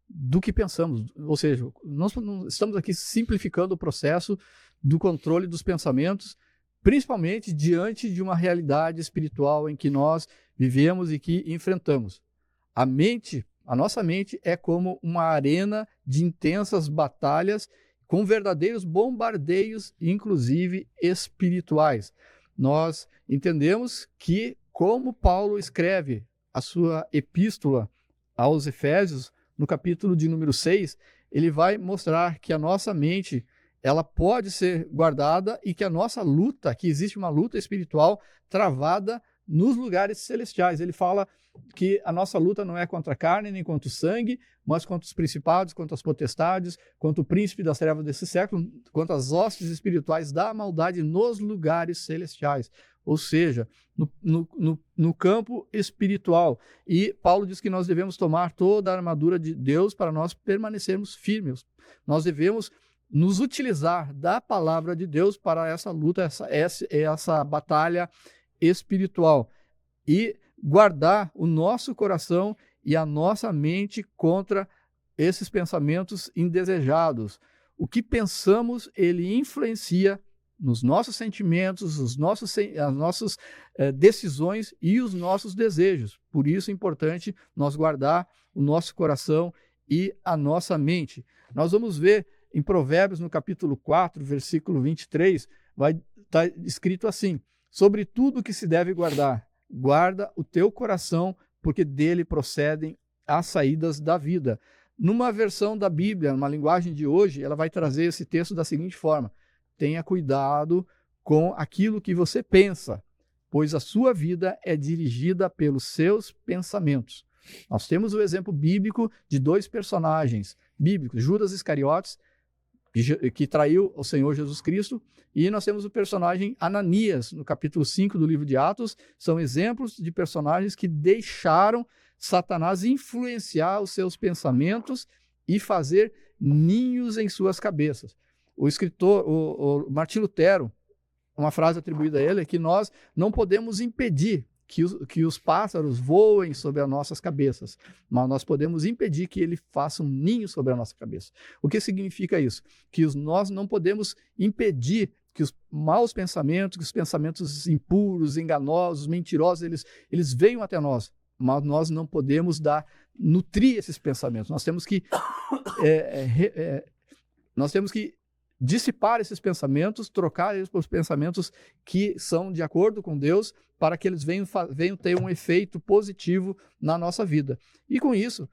do que pensamos. Ou seja, nós não estamos aqui simplificando o processo do controle dos pensamentos, principalmente diante de uma realidade espiritual em que nós vivemos e que enfrentamos. A nossa mente é como uma arena de intensas batalhas com verdadeiros bombardeios, inclusive espirituais. Nós entendemos que, como Paulo escreve a sua epístola aos Efésios, no capítulo de número 6, ele vai mostrar que a nossa mente ela pode ser guardada e que a nossa luta, que existe uma luta espiritual travada nos lugares celestiais. Ele fala que a nossa luta não é contra a carne nem contra o sangue, mas contra os principados, contra as potestades, contra o príncipe das trevas desse século, contra as hostes espirituais da maldade nos lugares celestiais. Ou seja, no campo espiritual. E Paulo diz que nós devemos tomar toda a armadura de Deus para nós permanecermos firmes. Nós devemos nos utilizar da palavra de Deus para essa luta, essa batalha espiritual. E guardar o nosso coração e a nossa mente contra esses pensamentos indesejados. O que pensamos, ele influencia nos nossos sentimentos, as nossas decisões e os nossos desejos. Por isso é importante nós guardar o nosso coração e a nossa mente. Nós vamos ver em Provérbios, no capítulo 4, versículo 23, vai estar escrito assim: sobre tudo que se deve guardar, guarda o teu coração, porque dele procedem as saídas da vida. Numa versão da Bíblia, numa linguagem de hoje, ela vai trazer esse texto da seguinte forma: tenha cuidado com aquilo que você pensa, pois a sua vida é dirigida pelos seus pensamentos. Nós temos o exemplo bíblico de 2 personagens bíblicos, Judas Iscariotes, que traiu o Senhor Jesus Cristo, e nós temos o personagem Ananias, no capítulo 5 do livro de Atos. São exemplos de personagens que deixaram Satanás influenciar os seus pensamentos e fazer ninhos em suas cabeças. O escritor, o Martim Lutero, uma frase atribuída a ele é que nós não podemos impedir que os pássaros voem sobre as nossas cabeças, mas nós podemos impedir que ele faça um ninho sobre a nossa cabeça. O que significa isso? Que nós não podemos impedir que os maus pensamentos, que os pensamentos impuros, enganosos, mentirosos, eles venham até nós, mas nós não podemos nutrir esses pensamentos. Nós temos que dissipar esses pensamentos, trocar eles por pensamentos que são de acordo com Deus, para que eles venham ter um efeito positivo na nossa vida. E com isso,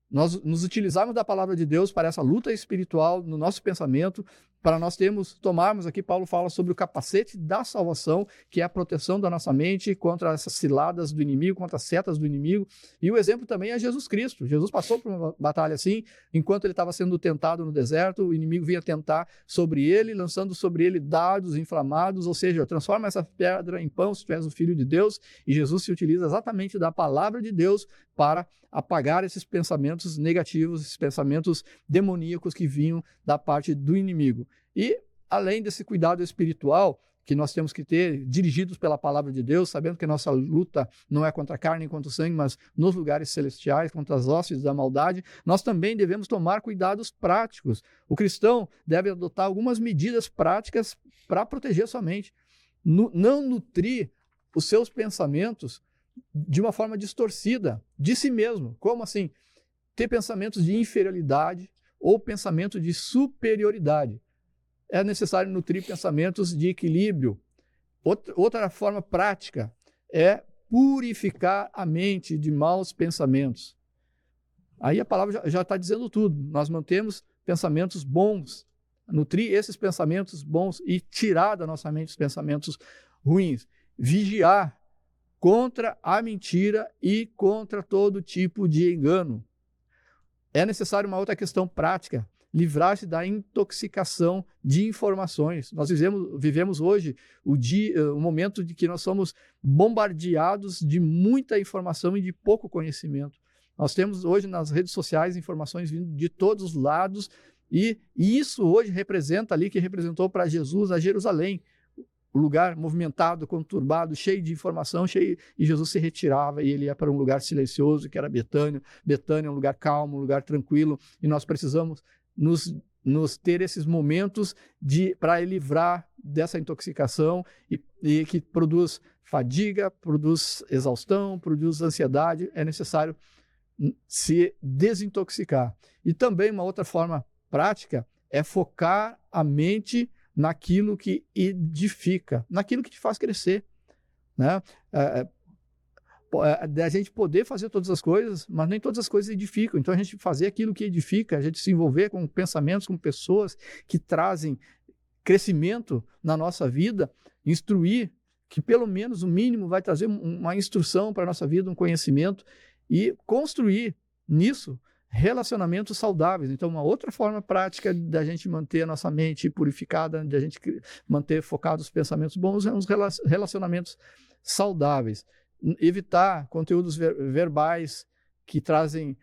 nós nos utilizarmos da palavra de Deus para essa luta espiritual no nosso pensamento, para nós tomarmos aqui, Paulo fala sobre o capacete da salvação, que é a proteção da nossa mente contra essas ciladas do inimigo, contra as setas do inimigo. E o exemplo também é Jesus Cristo. Jesus passou por uma batalha assim, enquanto ele estava sendo tentado no deserto, o inimigo vinha tentar sobre ele, lançando sobre ele dardos inflamados, ou seja, transforma essa pedra em pão se tu és o Filho de Deus, e Jesus se utiliza exatamente da palavra de Deus para apagar esses pensamentos negativos, esses pensamentos demoníacos que vinham da parte do inimigo. E, além desse cuidado espiritual que nós temos que ter, dirigidos pela palavra de Deus, sabendo que a nossa luta não é contra a carne nem contra o sangue, mas nos lugares celestiais, contra as hostes da maldade, nós também devemos tomar cuidados práticos. O cristão deve adotar algumas medidas práticas para proteger sua mente. Não nutrir os seus pensamentos de uma forma distorcida de si mesmo. Como assim? Ter pensamentos de inferioridade ou pensamento de superioridade. É necessário nutrir pensamentos de equilíbrio. Outra forma prática é purificar a mente de maus pensamentos. Aí a palavra já está dizendo tudo. Nós mantemos pensamentos bons, nutrir esses pensamentos bons e tirar da nossa mente os pensamentos ruins. Vigiar contra a mentira e contra todo tipo de engano. É necessário uma outra questão prática: livrar-se da intoxicação de informações. Nós vivemos hoje o momento de que nós somos bombardeados de muita informação e de pouco conhecimento. Nós temos hoje nas redes sociais informações vindo de todos os lados, e isso hoje representou para Jesus a Jerusalém, o lugar movimentado, conturbado, cheio de informação, e Jesus se retirava e ele ia para um lugar silencioso, que era Betânia. Betânia é um lugar calmo, um lugar tranquilo, e nós precisamos nos ter esses momentos para livrar dessa intoxicação e que produz fadiga, produz exaustão, produz ansiedade. É necessário se desintoxicar. E também uma outra forma prática é focar a mente naquilo que edifica, naquilo que te faz crescer, né? A gente poder fazer todas as coisas, mas nem todas as coisas edificam. Então a gente fazer aquilo que edifica, a gente se envolver com pensamentos, com pessoas que trazem crescimento na nossa vida, instruir, que pelo menos o mínimo vai trazer uma instrução para a nossa vida, um conhecimento, e construir nisso relacionamentos saudáveis. Então, uma outra forma prática da gente manter a nossa mente purificada, da gente manter focados os pensamentos bons, é uns relacionamentos saudáveis. Evitar conteúdos verbais que trazem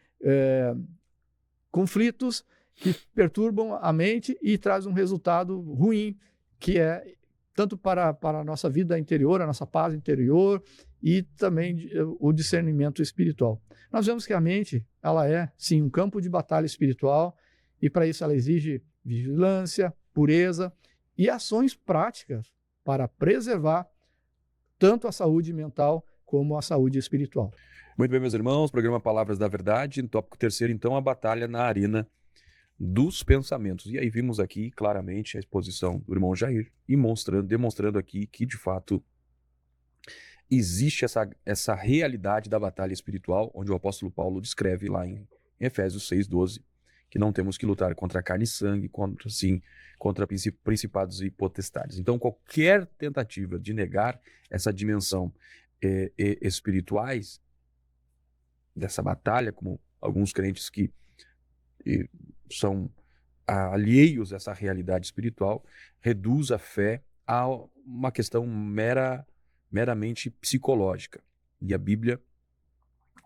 conflitos, que perturbam a mente e trazem um resultado ruim, que é tanto para a nossa vida interior, a nossa paz interior, e também o discernimento espiritual. Nós vemos que a mente, ela é, sim, um campo de batalha espiritual, e para isso ela exige vigilância, pureza e ações práticas para preservar tanto a saúde mental como a saúde espiritual. Muito bem, meus irmãos, programa Palavras da Verdade, no tópico 3º, então, a batalha na arena dos pensamentos. E aí vimos aqui claramente a exposição do irmão Jair, e demonstrando aqui que, de fato, existe essa realidade da batalha espiritual, onde o apóstolo Paulo descreve lá em Efésios 6:12, que não temos que lutar contra carne e sangue, contra principados e potestades. Então, qualquer tentativa de negar essa dimensão espirituais dessa batalha, como alguns crentes que são alheios a essa realidade espiritual, reduz a fé a uma questão meramente psicológica. E a Bíblia,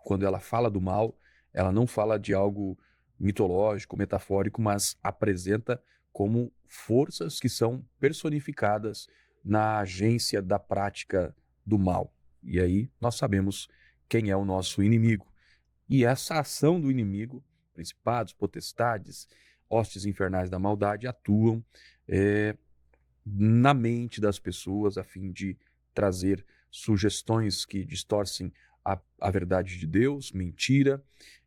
quando ela fala do mal, ela não fala de algo mitológico, metafórico, mas apresenta como forças que são personificadas na agência da prática do mal. E aí nós sabemos quem é o nosso inimigo. E essa ação do inimigo, principados, potestades, hostes infernais da maldade, atuam na mente das pessoas a fim de trazer sugestões que distorcem a verdade de Deus, mentira,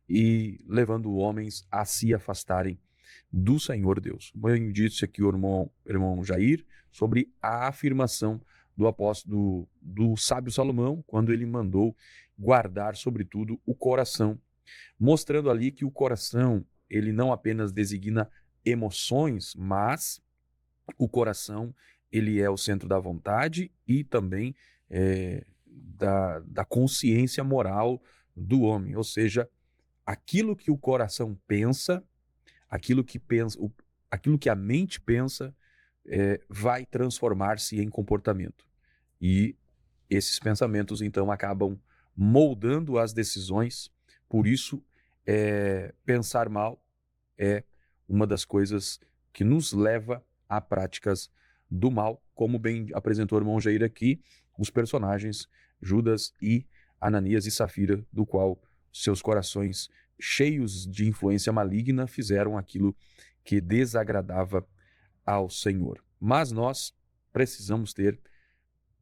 e levando homens a se afastarem do Senhor Deus. Bem disse aqui o irmão Jair sobre a afirmação do apóstolo, do sábio Salomão, quando ele mandou guardar, sobretudo, o coração, mostrando ali que o coração, ele não apenas designa emoções, mas o coração, ele é o centro da vontade e também da consciência moral do homem, ou seja, aquilo que o coração pensa, aquilo que a mente pensa, vai transformar-se em comportamento. E esses pensamentos, então, acabam moldando as decisões. Por isso, pensar mal é uma das coisas que nos leva a práticas do mal, como bem apresentou o irmão Jair aqui, os personagens Judas e Ananias e Safira, do qual seus corações cheios de influência maligna fizeram aquilo que desagradava ao Senhor. Mas nós precisamos ter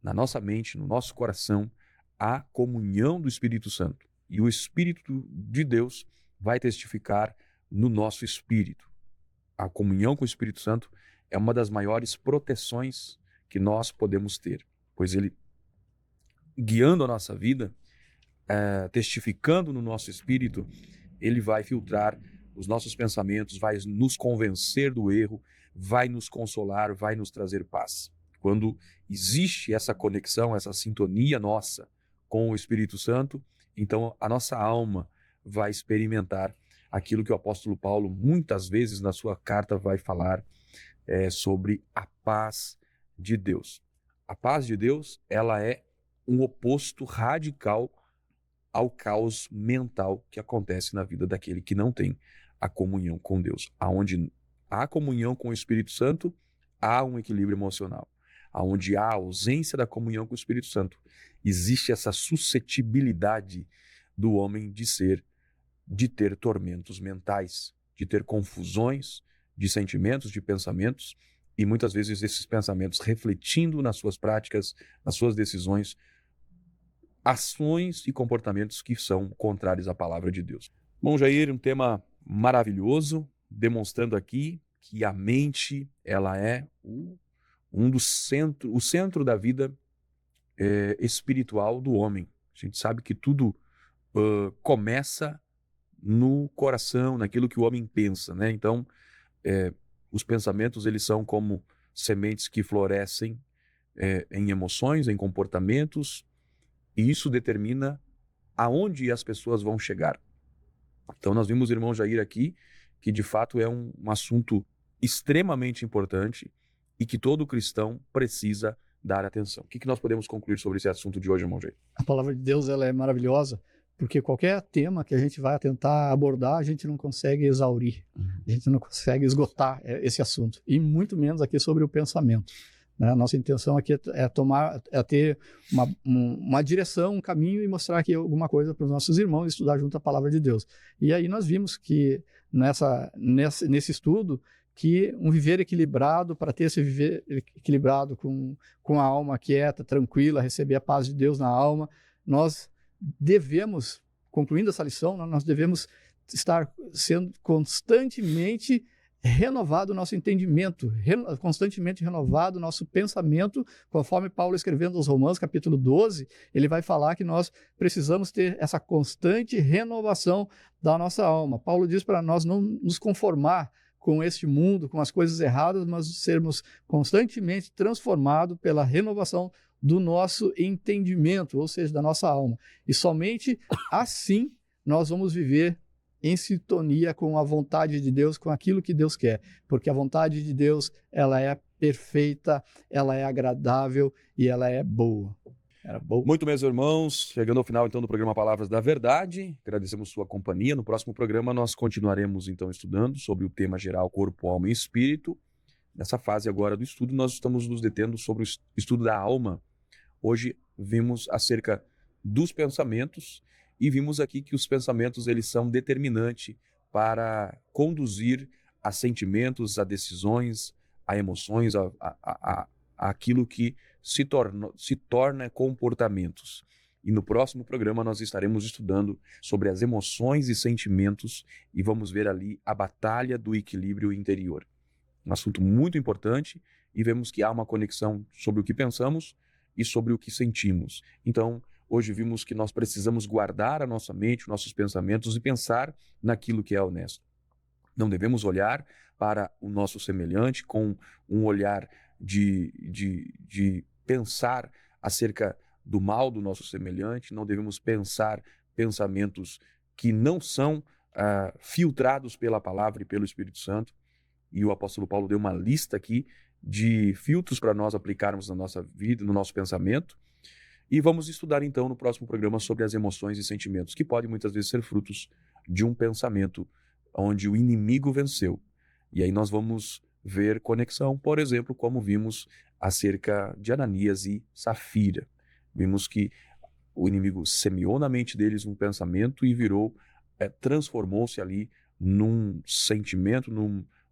na nossa mente, no nosso coração, a comunhão do Espírito Santo. E o Espírito de Deus vai testificar no nosso espírito. A comunhão com o Espírito Santo é uma das maiores proteções que nós podemos ter, pois ele, guiando a nossa vida, testificando no nosso espírito, ele vai filtrar os nossos pensamentos, vai nos convencer do erro, vai nos consolar, vai nos trazer paz. Quando existe essa conexão, essa sintonia nossa com o Espírito Santo, então a nossa alma vai experimentar aquilo que o apóstolo Paulo muitas vezes na sua carta vai falar sobre a paz de Deus. A paz de Deus, ela é um oposto radical ao caos mental que acontece na vida daquele que não tem a comunhão com Deus. Aonde há comunhão com o Espírito Santo, há um equilíbrio emocional. Aonde há a ausência da comunhão com o Espírito Santo, existe essa suscetibilidade do homem de ter tormentos mentais, de ter confusões de sentimentos, de pensamentos, e muitas vezes esses pensamentos refletindo nas suas práticas, nas suas decisões, ações e comportamentos que são contrários à palavra de Deus. Bom, Jair, um tema maravilhoso, demonstrando aqui que a mente, ela é o centro da vida espiritual do homem. A gente sabe que tudo começa no coração, naquilo que o homem pensa, né? Então, os pensamentos, eles são como sementes que florescem em emoções, em comportamentos, e isso determina aonde as pessoas vão chegar. Então, nós vimos o irmão Jair aqui, que de fato é um assunto extremamente importante e que todo cristão precisa dar atenção. O que nós podemos concluir sobre esse assunto de hoje, irmão Jair? A palavra de Deus, ela é maravilhosa, porque qualquer tema que a gente vai tentar abordar, a gente não consegue exaurir, a gente não consegue esgotar esse assunto, e muito menos aqui sobre o pensamento. Né? A nossa intenção aqui é ter uma direção, um caminho e mostrar aqui alguma coisa para os nossos irmãos e estudar junto a palavra de Deus. E aí nós vimos que nesse estudo, que um viver equilibrado, para ter esse viver equilibrado com a alma quieta, tranquila, receber a paz de Deus na alma, nós devemos, concluindo essa lição, nós devemos estar sendo constantemente renovado o nosso entendimento, constantemente renovado o nosso pensamento, conforme Paulo escrevendo aos Romanos, capítulo 12, ele vai falar que nós precisamos ter essa constante renovação da nossa alma. Paulo diz para nós não nos conformar com este mundo, com as coisas erradas, mas sermos constantemente transformados pela renovação do nosso entendimento, ou seja, da nossa alma. E somente assim nós vamos viver em sintonia com a vontade de Deus, com aquilo que Deus quer. Porque a vontade de Deus, ela é perfeita, ela é agradável e ela é boa. Era boa. Muito, meus irmãos, chegando ao final então do programa Palavras da Verdade, agradecemos sua companhia. No próximo programa nós continuaremos então estudando sobre o tema geral corpo, alma e espírito. Nessa fase agora do estudo, nós estamos nos detendo sobre o estudo da alma. Hoje vimos acerca dos pensamentos e vimos aqui que os pensamentos eles são determinantes para conduzir a sentimentos, a decisões, a emoções, a aquilo que se torna comportamentos. E no próximo programa nós estaremos estudando sobre as emoções e sentimentos e vamos ver ali a batalha do equilíbrio interior. Um assunto muito importante e vemos que há uma conexão sobre o que pensamos e sobre o que sentimos. Então, hoje vimos que nós precisamos guardar a nossa mente, nossos pensamentos e pensar naquilo que é honesto. Não devemos olhar para o nosso semelhante com um olhar de pensar acerca do mal do nosso semelhante, não devemos pensar pensamentos que não são filtrados pela palavra e pelo Espírito Santo. E o apóstolo Paulo deu uma lista aqui de filtros para nós aplicarmos na nossa vida, no nosso pensamento. E vamos estudar então no próximo programa sobre as emoções e sentimentos, que podem muitas vezes ser frutos de um pensamento onde o inimigo venceu. E aí nós vamos ver conexão, por exemplo, como vimos acerca de Ananias e Safira. Vimos que o inimigo semeou na mente deles um pensamento e transformou-se ali num sentimento,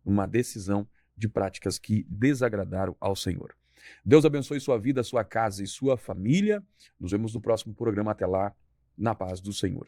numa decisão de práticas que desagradaram ao Senhor. Deus abençoe sua vida, sua casa e sua família. Nos vemos no próximo programa. Até lá, na paz do Senhor.